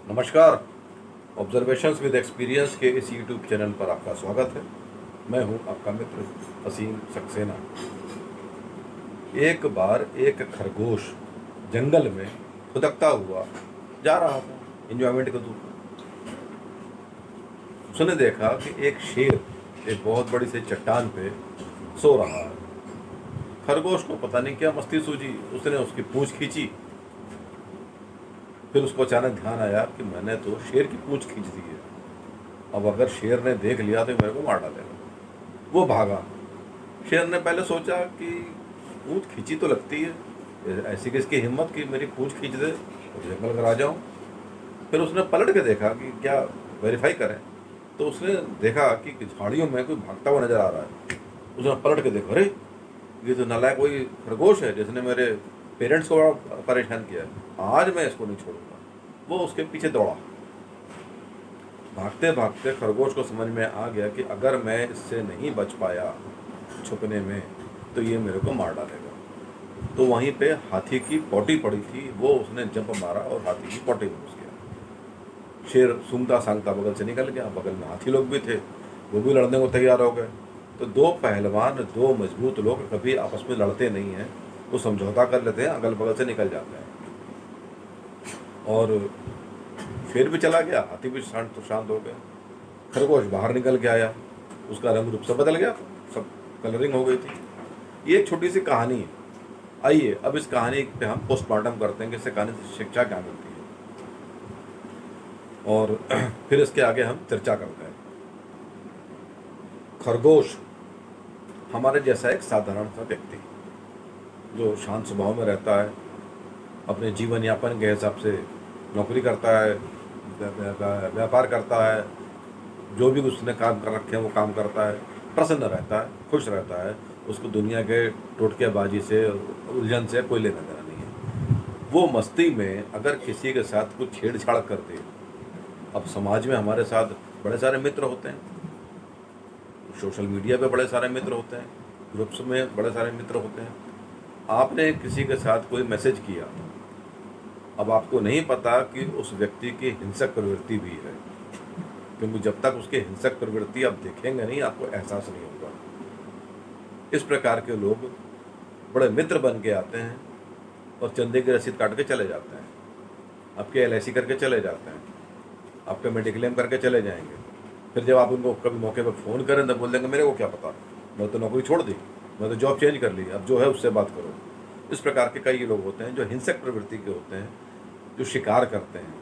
नमस्कार। Observations with experience के इस यूट्यूब चैनल पर आपका स्वागत है। मैं हूं आपका मित्र असीम सक्सेना। एक बार एक खरगोश जंगल में खुदकता हुआ जा रहा था एंजॉयमेंट के दूर। उसने देखा कि एक शेर एक बहुत बड़ी सी चट्टान पे सो रहा है। खरगोश को पता नहीं क्या मस्ती सूझी, उसने उसकी पूंछ खींची। फिर उसको अचानक ध्यान आया कि मैंने तो शेर की पूंछ खींच दी है, अब अगर शेर ने देख लिया तो मेरे को मार डालेगा। वो भागा। शेर ने पहले सोचा कि पूंछ खींची तो लगती है, ऐसी किसकी हिम्मत कि मेरी पूंछ खींच दे और जंगल का राजा हूँ। फिर उसने पलट के देखा कि क्या वेरीफाई करें, तो उसने देखा कि झाड़ियों में कोई भागता हुआ नजर आ रहा है। उसने पलट के देखा, अरे ये तो नालायक कोई खरगोश है जिसने मेरे पेरेंट्स को बड़ा परेशान किया है, आज मैं इसको नहीं छोड़ूंगा। वो उसके पीछे दौड़ा। भागते भागते खरगोश को समझ में आ गया कि अगर मैं इससे नहीं बच पाया छुपने में तो ये मेरे को मार डालेगा। तो वहीं पे हाथी की पोटी पड़ी थी, वो उसने जंप मारा और हाथी की पोटी में घुस गया। शेर सूंघता सांगता बगल से निकल गया। बगल में हाथी लोग भी थे, वो भी लड़ने को तैयार हो गए। तो दो पहलवान, दो मजबूत लोग कभी आपस में लड़ते नहीं हैं, वो समझौता कर लेते हैं, अगल बगल से निकल जाते हैं। और शेर भी चला गया, हाथी भी शांत हो गया। खरगोश बाहर निकल के आया, उसका रंग रूप सब बदल गया, सब कलरिंग हो गई थी। ये एक छोटी सी कहानी है। आइए अब इस कहानी पे हम पोस्टमार्टम करते हैं कि इस कहानी से शिक्षा क्या मिलती है, और फिर इसके आगे हम चर्चा करते हैं। खरगोश हमारे जैसा एक साधारण सा व्यक्ति जो शांत स्वभाव में रहता है, अपने जीवन यापन के हिसाब से नौकरी करता है, व्यापार करता है, जो भी उसने काम कर रखे हैं वो काम करता है, प्रसन्न रहता है, खुश रहता है। उसको दुनिया के टोटकेबाजी से, उलझन से कोई लेना देना नहीं है। वो मस्ती में अगर किसी के साथ कुछ छेड़छाड़ कर दे, अब समाज में हमारे साथ बड़े सारे मित्र होते हैं, सोशल मीडिया पे बड़े सारे मित्र होते हैं, ग्रुप्स में बड़े सारे मित्र होते हैं। आपने किसी के साथ कोई मैसेज किया, अब आपको नहीं पता कि उस व्यक्ति की हिंसक प्रवृत्ति भी है, क्योंकि जब तक उसकी हिंसक प्रवृत्ति आप देखेंगे नहीं, आपको एहसास नहीं होगा। इस प्रकार के लोग बड़े मित्र बन के आते हैं और चंदे की रसीद काट के चले जाते हैं, आपके LIC करके चले जाते हैं, आपका मेडिक्लेम करके चले जाएंगे। फिर जब आप उनको कभी मौके पर फ़ोन करें तो बोल देंगे मेरे को क्या पता, मैं तो नौकरी छोड़ दी, मैं तो जॉब चेंज कर ली, अब जो है उससे बात करो। इस प्रकार के कई लोग होते हैं जो हिंसक प्रवृत्ति के होते हैं, जो शिकार करते हैं।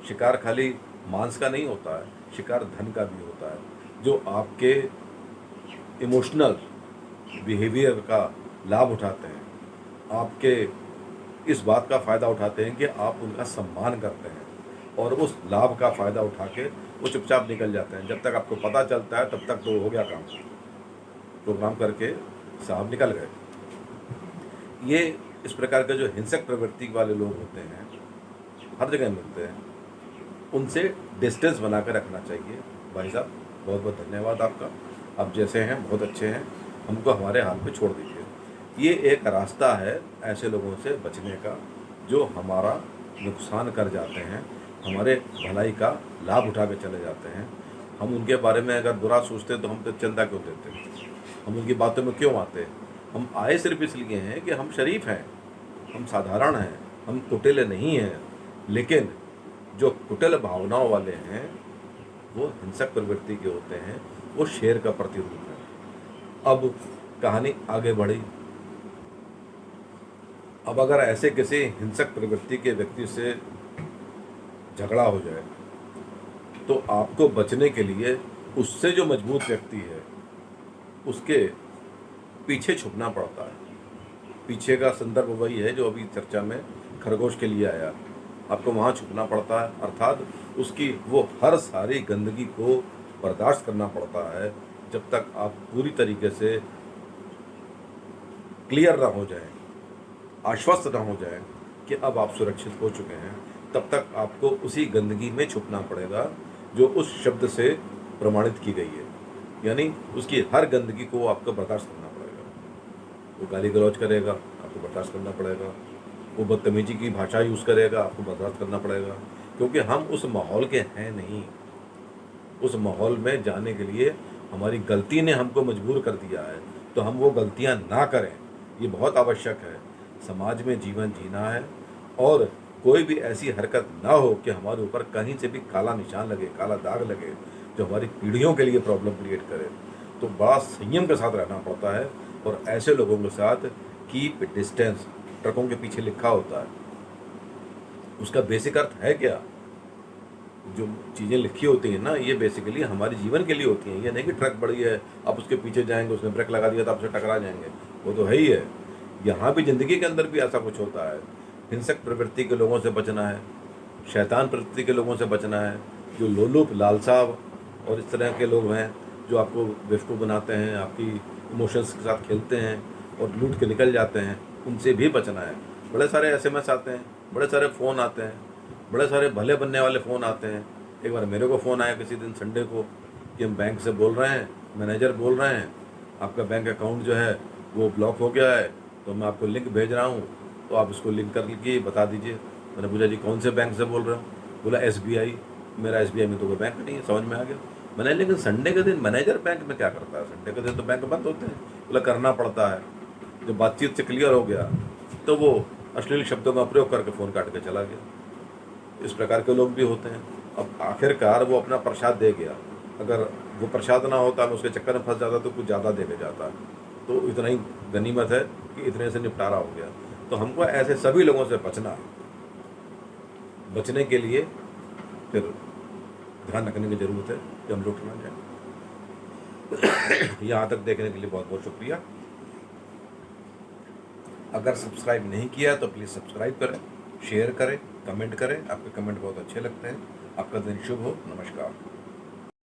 शिकार खाली मांस का नहीं होता है, शिकार धन का भी होता है, जो आपके इमोशनल बिहेवियर का लाभ उठाते हैं, आपके इस बात का फ़ायदा उठाते हैं कि आप उनका सम्मान करते हैं, और उस लाभ का फ़ायदा उठा के वो चुपचाप निकल जाते हैं। जब तक आपको पता चलता है तब तक तो हो गया काम, प्रोग्राम करके साहब निकल गए। ये इस प्रकार के जो हिंसक प्रवृत्ति वाले लोग होते हैं हर जगह मिलते हैं, उनसे डिस्टेंस बना कर रखना चाहिए। भाई साहब बहुत बहुत धन्यवाद आपका, आप जैसे हैं बहुत अच्छे हैं, हमको हमारे हाल पे छोड़ दीजिए। ये एक रास्ता है ऐसे लोगों से बचने का जो हमारा नुकसान कर जाते हैं, हमारे भलाई का लाभ उठा के चले जाते हैं। हम उनके बारे में अगर बुरा सोचते तो हम तो चंदा क्यों देते, हम उनकी बातों में क्यों आते। हम आए सिर्फ इसलिए हैं कि हम शरीफ हैं, हम साधारण हैं, हम कुटिल नहीं हैं। लेकिन जो कुटिल भावनाओं वाले हैं वो हिंसक प्रवृत्ति के होते हैं, वो शेर का प्रतिरूप है। अब कहानी आगे बढ़ी। अब अगर ऐसे किसी हिंसक प्रवृत्ति के व्यक्ति से झगड़ा हो जाए तो आपको बचने के लिए उससे जो मजबूत व्यक्ति है उसके पीछे छुपना पड़ता है। पीछे का संदर्भ वही है जो अभी चर्चा में खरगोश के लिए आया, आपको वहाँ छुपना पड़ता है, अर्थात उसकी वो हर सारी गंदगी को बर्दाश्त करना पड़ता है जब तक आप पूरी तरीके से क्लियर ना हो जाए, आश्वस्त ना हो जाए कि अब आप सुरक्षित हो चुके हैं, तब तक आपको उसी गंदगी में छुपना पड़ेगा जो उस शब्द से प्रमाणित की गई है। यानी उसकी हर गंदगी को आपको बर्दाश्त करना पड़ेगा। वो गाली गलौज करेगा, आपको बर्दाश्त करना पड़ेगा। वो बदतमीजी की भाषा यूज़ करेगा, आपको बर्दाश्त करना पड़ेगा। क्योंकि हम उस माहौल के हैं नहीं। उस माहौल में जाने के लिए हमारी गलती ने हमको मजबूर कर दिया है, तो हम वो गलतियां ना करें, ये बहुत आवश्यक है। समाज में जीवन जीना है और कोई भी ऐसी हरकत ना हो कि हमारे ऊपर कहीं से भी काला निशान लगे, काला दाग लगे, जो हमारी पीढ़ियों के लिए प्रॉब्लम क्रिएट करे। तो बड़ा संयम के साथ रहना पड़ता है, और ऐसे लोगों के साथ कीप डिस्टेंस ट्रकों के पीछे लिखा होता है। उसका बेसिक अर्थ है क्या? जो चीज़ें लिखी होती हैं ना, ये बेसिकली हमारे जीवन के लिए होती हैं। ये नहीं कि ट्रक बड़ी है, आप उसके पीछे जाएंगे, उसने ब्रेक लगा दिया तो आपसे टकरा जाएंगे, वो तो है ही है। यहाँ भी ज़िंदगी के अंदर भी ऐसा कुछ होता है। हिंसक प्रवृत्ति के लोगों से बचना है, शैतान प्रवृत्ति के लोगों से बचना है, जो लोलुप लालसाब और इस तरह के लोग हैं जो आपको बेवकूफ़ बनाते हैं, आपकी इमोशंस के साथ खेलते हैं और लूट के निकल जाते हैं, उनसे भी बचना है। बड़े सारे SMS आते हैं, बड़े सारे फ़ोन आते हैं, बड़े सारे भले बनने वाले फ़ोन आते हैं। एक बार मेरे को फ़ोन आया किसी दिन संडे को कि हम बैंक से बोल रहे हैं, मैनेजर बोल रहे हैं आपका बैंक अकाउंट जो है वो ब्लॉक हो गया है, तो मैं आपको लिंक भेज रहा हूँ, तो आप इसको लिंक करके बता दीजिए। मैंने पूछा जी कौन से बैंक से बोल रहे हो? बोला SBI। मेरा SBI में तो कोई बैंक नहीं है। समझ में आ गया। मैंने लेकिन संडे के दिन मैनेजर बैंक में क्या करता है? संडे के दिन तो बैंक बंद होते हैं। बोला करना पड़ता है। जब बातचीत से क्लियर हो गया तो वो अश्लील शब्दों का प्रयोग करके फ़ोन काट के चला गया। इस प्रकार के लोग भी होते हैं। अब आखिरकार वो अपना प्रसाद दे गया, अगर वो प्रसाद ना होता मैं उसके चक्कर में फंस जाता तो कुछ ज़्यादा दे के जाता। तो इतना ही गनीमत है कि इतने से निपटारा हो गया। तो हमको ऐसे सभी लोगों से बचना है। बचने के लिए फिर ध्यान रखने की ज़रूरत है कि हम लूट ना जाए। यहाँ तक देखने के लिए बहुत बहुत शुक्रिया। अगर सब्सक्राइब नहीं किया तो प्लीज़ सब्सक्राइब करें, शेयर करें, कमेंट करें। आपके कमेंट बहुत अच्छे लगते हैं। आपका दिन शुभ हो। नमस्कार।